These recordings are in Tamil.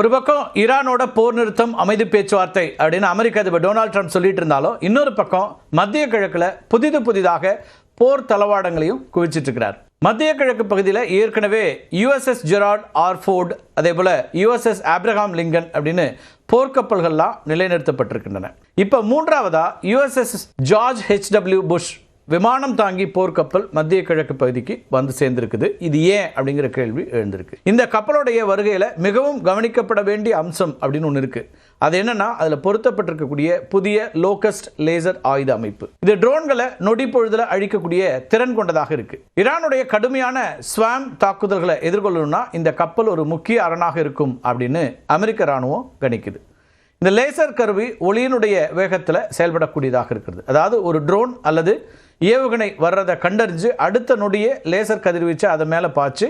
ஒரு பக்கம் ஈரானோட போர் நிறுத்தம் அமைதி பேச்சுவார்த்தை அப்படின்னு அமெரிக்க அதிபர் டொனால்ட் ட்ரம்ப் சொல்லிட்டு இருந்தாலும் இன்னொரு பக்கம் மத்திய கிழக்குல புதிதாக போர் தளவாடங்களையும் குவிச்சிட்டு இருக்கிறார். மத்திய கிழக்கு பகுதியில் ஏற்கனவே யுஎஸ்எஸ் ஜெரார்ட் ஆர் ஃபோர்ட், அதே போல யுஎஸ்எஸ் ஆப்ரஹாம் லிங்கன் அப்படின்னு போர்க்கப்பல்கள்லாம் நிலைநிறுத்தப்பட்டிருக்கின்றன. இப்போ மூன்றாவதா யுஎஸ்எஸ் ஜார்ஜ் ஹெச்டபிள்யூ புஷ் விமானம் தாங்கி போர்க்கப்பல் மத்திய கிழக்கு பகுதிக்கு வந்து சேர்ந்திருக்குது. இது ஏன் அப்படிங்கிற கேள்வி எழுந்திருக்கு. இந்த கப்பலுடைய வருகையில் மிகவும் கவனிக்கப்பட வேண்டிய அம்சம் அப்படின்னு ஒன்று இருக்கு. அது என்னன்னா, அதில் பொருத்தப்பட்டிருக்கக்கூடிய புதிய லோகஸ்ட் லேசர் ஆயுத அமைப்பு. இது ட்ரோன்களை நொடி பொழுதுல அழிக்கக்கூடிய திறன் கொண்டதாக இருக்கு. ஈரானுடைய கடுமையான ஸ்வாம் தாக்குதல்களை எதிர்கொள்ளணும்னா இந்த கப்பல் ஒரு முக்கிய அரணாக இருக்கும் அப்படின்னு அமெரிக்க ராணுவம் கணிக்குது. இந்த லேசர் கருவி ஒளியினுடைய வேகத்தில் செயல்படக்கூடியதாக இருக்கிறது. அதாவது ஒரு ட்ரோன் அல்லது ஏவுகணை வர்றதை கண்டறிஞ்சு அடுத்த நொடியே லேசர் கதிர்வீச்சு அதை மேலே பாய்ச்சி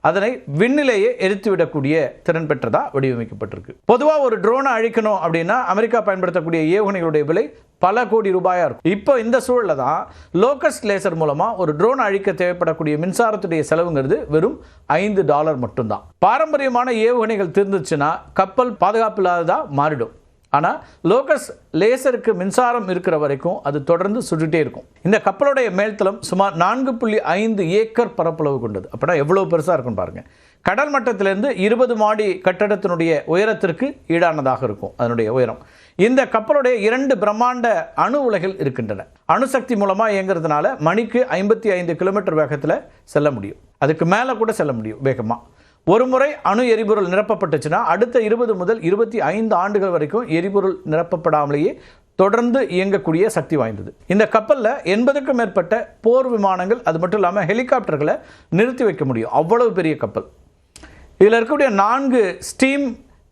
அதனை விண்ணிலேயே எரித்துவிடக்கூடிய திறன் பெற்றதா வடிவமைக்கப்பட்டிருக்கு. பொதுவாக ஒரு ட்ரோனை அழிக்கணும் அப்படின்னா அமெரிக்கா பயன்படுத்தக்கூடிய ஏவுகணைகளுடைய விலை பல கோடி ரூபாயா இருக்கும். இப்போ இந்த சூழலில் தான் லோகஸ்ட் லேசர் மூலமாக ஒரு ட்ரோன் அழிக்க தேவைப்படக்கூடிய மின்சாரத்துடைய செலவுங்கிறது வெறும் $5 மட்டும்தான். பாரம்பரியமான ஏவுகணைகள் தீர்ந்துச்சுன்னா கப்பல் பாதுகாப்பு இல்லாததா மாறிடும். ஆனால் லோகஸ்ட் லேசருக்கு மின்சாரம் இருக்கிற வரைக்கும் அது தொடர்ந்து சுட்டுட்டே இருக்கும். இந்த கப்பலுடைய மேல்தளம் சுமார் 4.5 ஏக்கர் பரப்பளவு கொண்டது. அப்படின்னா எவ்வளோ பெருசாக இருக்கும் பாருங்க. கடல் மட்டத்திலிருந்து 20 மாடி கட்டடத்தினுடைய உயரத்திற்கு ஈடானதாக இருக்கும் அதனுடைய உயரம். இந்த கப்பலுடைய 2 பிரம்மாண்ட அணு உலைகள் இருக்கின்றன. அணுசக்தி மூலமாக இயங்குறதுனால மணிக்கு 55 கிலோமீட்டர் வேகத்தில் செல்ல முடியும். அதுக்கு மேலே கூட செல்ல முடியும் வேகமாக. ஒரு முறை அணு எரிபொருள் நிரப்பப்பட்டுச்சுன்னா அடுத்த 20 முதல் 25 ஆண்டுகள் வரைக்கும் எரிபொருள் நிரப்பப்படாமலேயே தொடர்ந்து இயங்கக்கூடிய சக்தி வாய்ந்தது. இந்த கப்பலில் 80க்கும் மேற்பட்ட போர் விமானங்கள், அது மட்டும் இல்லாமல் ஹெலிகாப்டர்களை நிறுத்தி வைக்க முடியும். அவ்வளவு பெரிய கப்பல். இதில் இருக்கக்கூடிய 4 ஸ்டீம்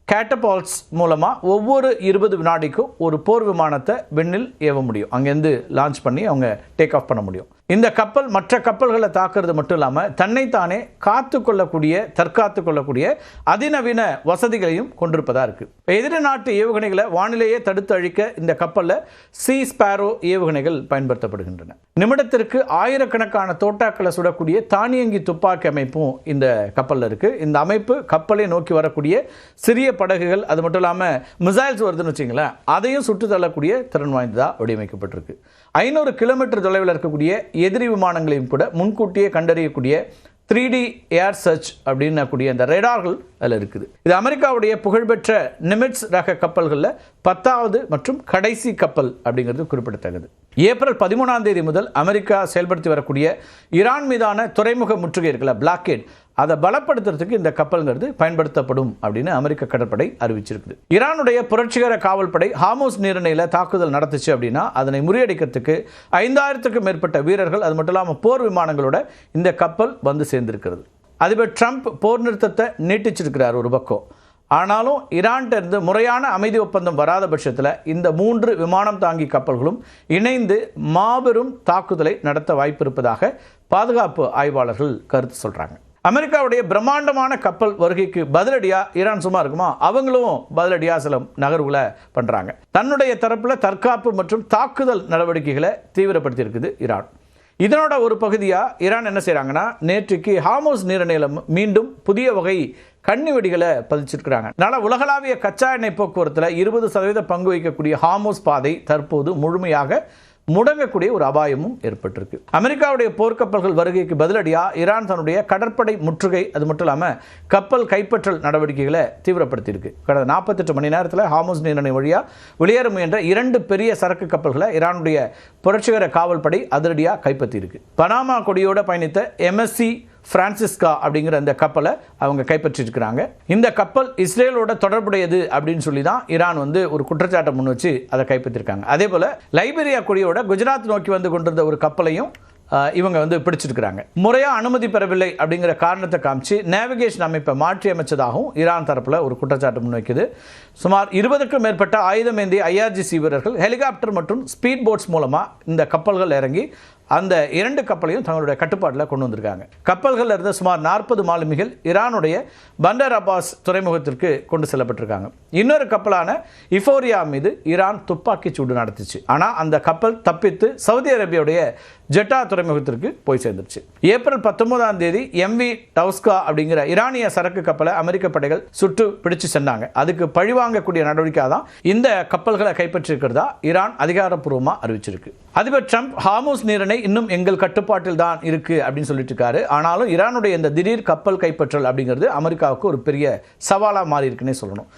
கேட்டபால்ட்ஸ் மூலமாக ஒவ்வொரு 20 வினாடிக்கும் ஒரு போர் விமானத்தை விண்ணில் ஏவ முடியும். அங்கேருந்து லான்ச் பண்ணி அவங்க டேக் ஆஃப் பண்ண முடியும். இந்த கப்பல் மற்ற கப்பல்களை தாக்குறது மட்டும் இல்லாமல் தன்னைத்தானே தற்காத்து கொள்ளக்கூடிய அதிநவீன வசதிகளையும் கொண்டிருப்பதா இருக்கு. எதிரி நாட்டு ஏவுகணைகளை வானிலையே தடுத்து அழிக்க இந்த கப்பலில் சீ ஸ்பாரோ ஏவுகணைகள் பயன்படுத்தப்படுகின்றன. நிமிடத்திற்கு ஆயிரக்கணக்கான தோட்டாக்களை சுடக்கூடிய தானியங்கி துப்பாக்கி அமைப்பும் இந்த கப்பலில் இருக்கு. இந்த அமைப்பு கப்பலை நோக்கி வரக்கூடிய சிறிய படகுகள், அது மட்டும் இல்லாமல் மிசைல்ஸ் வருதுன்னு வச்சிங்களேன், அதையும் சுட்டு தள்ளக்கூடிய திறன் வாய்ந்ததாக வடிவமைக்கப்பட்டிருக்கு. 500 கிலோமீட்டர் தொலைவில் இருக்கக்கூடிய எதிரி விமானங்களையும் கூட முன்கூட்டியே கண்டறியக்கூடிய 3D ஏர் சர்ச் அப்படின்னக்கூடிய அந்த ரேடார்கள் அதில் இருக்குது. இது அமெரிக்காவுடைய புகழ்பெற்ற நிமிட்ஸ் ரக கப்பல்களில் 10வது மற்றும் கடைசி கப்பல் அப்படிங்கிறது குறிப்பிடத்தக்கது. ஏப்ரல் 13ஆம் தேதி முதல் அமெரிக்கா செயல்படுத்தி வரக்கூடிய ஈரான் மீதான துறைமுக முற்றுகை இருக்குல்ல, பிளாக்கேட், அதை பலப்படுத்துறதுக்கு இந்த கப்பல்ங்கிறது பயன்படுத்தப்படும் அப்படின்னு அமெரிக்க கடற்படை அறிவிச்சிருக்குது. ஈரானுடைய புரட்சிகர காவல்படை ஹார்முஸ் நீரிணையில் தாக்குதல் நடத்துச்சு அப்படின்னா அதனை முறியடிக்கிறதுக்கு 5000க்கும் மேற்பட்ட வீரர்கள், அது மட்டும் இல்லாமல் போர் விமானங்களோட இந்த கப்பல் வந்து சேர்ந்திருக்கிறது. அதிபர் ட்ரம்ப் போர் நிறுத்தத்தை நீட்டிச்சிருக்கிறார் ஒரு பக்கம். ஆனாலும் ஈரான்கிட்ட இருந்து முறையான அமைதி ஒப்பந்தம் வராத பட்சத்தில் இந்த 3 விமானம் தாங்கி கப்பல்களும் இணைந்து மாபெரும் தாக்குதலை நடத்த வாய்ப்பு இருப்பதாக பாதுகாப்பு ஆய்வாளர்கள் கருத்து சொல்றாங்க. அமெரிக்காவுடைய பிரம்மாண்டமான கப்பல் வருகைக்கு பதிலடியா ஈரான் சும்மா இருக்குமா? அவங்களும் பதிலடியா சில நகர்வுகளை பண்றாங்க. தன்னுடைய தரப்புல தற்காப்பு மற்றும் தாக்குதல் நடவடிக்கைகளை தீவிரப்படுத்தி இருக்குது ஈரான். இதனோட ஒரு பகுதியா ஈரான் என்ன செய்யறாங்கன்னா, நேற்றுக்கு ஹார்முஸ் நீரிணையில் மீண்டும் புதிய வகை கண்ணி வெடிகளை பதிச்சிருக்கிறாங்க. அதனால உலகளாவிய கச்சா எண்ணெய் போக்குவரத்தில் 20% பங்கு வகிக்கக்கூடிய ஹார்முஸ் பாதை தற்போது முழுமையாக முடங்கக்கூடிய ஒரு அபாயமும் ஏற்பட்டிருக்கு. அமெரிக்காவுடைய போர்க்கப்பல்கள் வருகைக்கு பதிலடியா ஈரான் தன்னுடைய கடற்படை முற்றுகை, அது மட்டும் இல்லாமல் கப்பல் கைப்பற்றல் நடவடிக்கைகளை தீவிரப்படுத்தியிருக்கு. கடந்த 48 மணி நேரத்தில் ஹார்முஸ் நீரிணை வழியா வெளியேற முயன்ற 2 பெரிய சரக்கு கப்பல்களை ஈரானுடைய புரட்சிகர காவல்படை அதிரடியாக கைப்பற்றியிருக்கு. பனாமா கொடியோட பயணித்த MSC பிரான்சிஸ்கா அப்படிங்கிற அந்த கப்பலை அவங்க கைப்பற்றிருக்கிறாங்க. இந்த கப்பல் இஸ்ரேலோட தொடர்புடையது அப்படின்னு சொல்லி தான் ஈரான் வந்து ஒரு குற்றச்சாட்டை முன் வச்சு அதை கைப்பற்றிருக்காங்க. அதே போல லைபீரியா கொடியோட குஜராத் நோக்கி வந்து கொண்டிருந்த ஒரு கப்பலையும் இவங்க வந்து பிடிச்சிருக்கிறாங்க. முறையா அனுமதி பெறவில்லை அப்படிங்கிற காரணத்தை காமிச்சு நேவிகேஷன் அமைப்பை மாற்றி அமைச்சதாகவும் ஈரான் தரப்புல ஒரு குற்றச்சாட்டு முன்வைக்குது. சுமார் 20க்கும் மேற்பட்ட ஆயுதமேந்திய IRGC வீரர்கள் ஹெலிகாப்டர் மற்றும் ஸ்பீட் போட்ஸ் மூலமா இந்த கப்பல்கள் இறங்கி அந்த 2 கப்பலையும் தங்களுடைய கட்டுப்பாட்டில் கொண்டு வந்திருக்காங்க. கப்பல்களில் இருந்த சுமார் 40 மாலுமிகள் ஈரானுடைய பண்டர் அப்பாஸ் துறைமுகத்திற்கு கொண்டு செல்லப்பட்டிருக்காங்க. இன்னொரு கப்பலான இஃபோரியா மீது ஈரான் துப்பாக்கி சூடு நடத்திச்சு. ஆனால் அந்த கப்பல் தப்பித்து சவுதி அரேபியாவுடைய ஜெட்டா துறைமுகத்திற்கு போய் சேர்ந்துருச்சு. ஏப்ரல் 19ஆம் தேதி MV டவுஸ்கா அப்படிங்கிற ஈரானிய சரக்கு கப்பலை அமெரிக்க படைகள் சுட்டு பிடிச்சு சென்றாங்க. அதுக்கு பழிவாங்கக்கூடிய நடவடிக்கையாக தான் இந்த கப்பல்களை கைப்பற்றிருக்கிறதா ஈரான் அதிகாரப்பூர்வமாக அறிவிச்சிருக்கு. அதிபர் ட்ரம்ப் ஹார்முஸ் நீரிணை இன்னும் எங்கள் கட்டுப்பாட்டில் தான் இருக்கு அப்படின்னு சொல்லிட்டு இருக்காரு. ஆனாலும் ஈரானுடைய இந்த திடீர் கப்பல் கைப்பற்றல் அப்படிங்கிறது அமெரிக்காவுக்கு ஒரு பெரிய சவாலாக மாறி இருக்குன்னே சொல்லணும்.